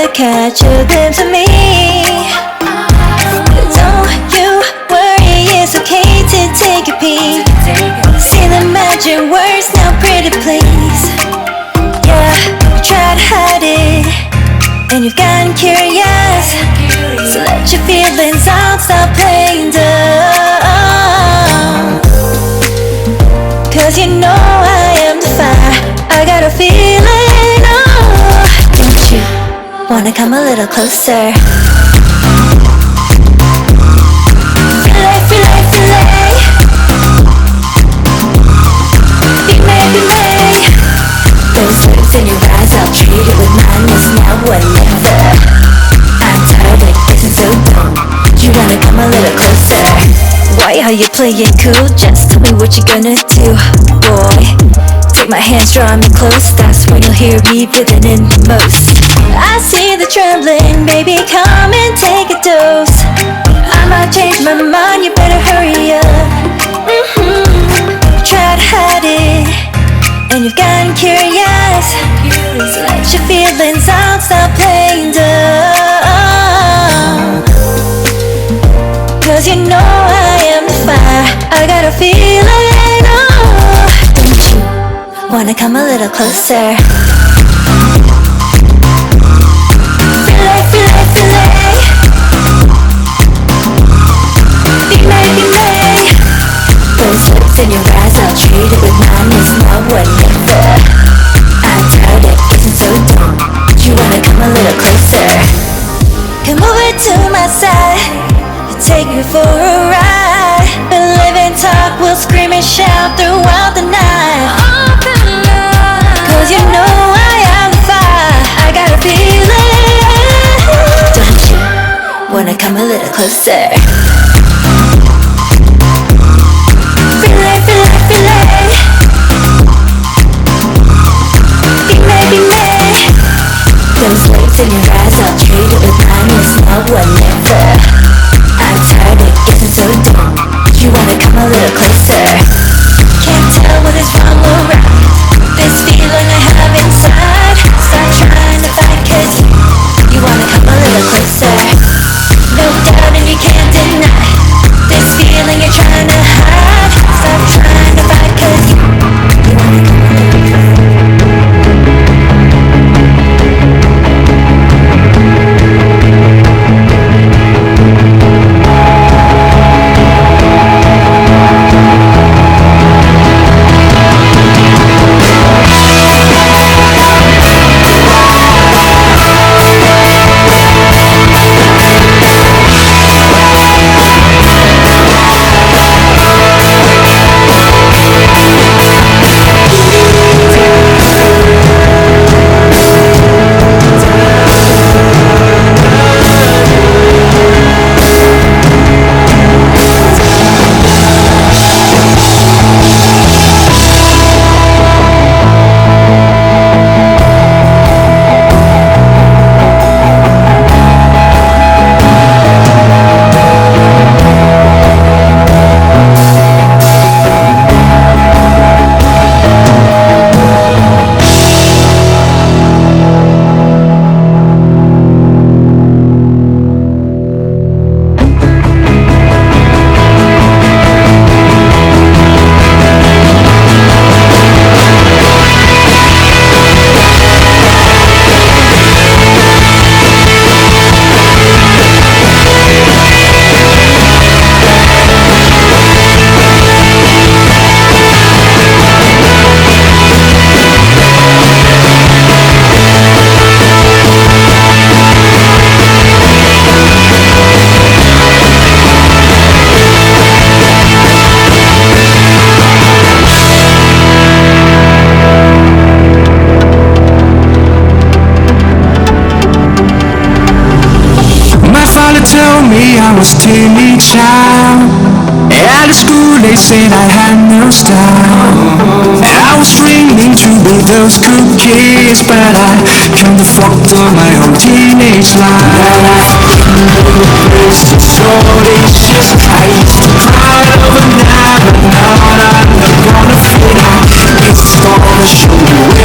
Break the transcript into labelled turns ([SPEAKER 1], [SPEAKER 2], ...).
[SPEAKER 1] to catch a glimpse of me. Don't you worry, it's okay to take a peek. See the magic words now, pretty please. Yeah, you try to hide it, and you've gotten curious. So let your feelings out, stop playing dumb. Cause you know I am the fire, I got a feeling, oh. Don't you wanna come a little closer? Filet, filet, filet. Be made, be made. Those lips in your eyes, I'll treat it with kindness now or never. I'm tired of getting so dumb. You wanna come a little closer? Why are you playing cool? Just tell me what you're gonna do, boy. Take my hands, draw me close. That's when you'll hear me breathing in the most. I see the trembling, baby, come and take a dose. I might change my mind, you better hurry up. Try to hide it, and you've gotten curious. So let your feelings out, stop playing dumb. Cause you know I am the fire, I got a feeling, oh. Don't you wanna come a little closer? Filet, filet, filet. Be made, be made. Those lips in your eyes, I'll treat it with kindness now or never. I'm tired of getting so dumb. You wanna come a little closer? Come over to my side, take me for a ride. We'll live and talk, we'll scream and shout throughout the night. Cause you know I am the fire, I got a feeling. Don't you wanna come a little closer? Filet, filet, filet. Be made, be made. Those lips in your eyes, I'll treat it with kindness now or never. I'm tired of getting so dumb. You wanna come a little closer? Can't tell what is wrong or right. This feeling I have inside. Stop trying to fight, cause you wanna come a little closer. No doubt and you can't deny this feeling you're trying to hide. Stop trying to fight, cause you wanna come a little closer.
[SPEAKER 2] Told me I was timid child. At school they said I had no style. And I was dreaming to be those cool kids, but I couldn't afford my own teenage life. Shorty's just tight, proud of a night, but not I'm gonna fit out. It's gonna show you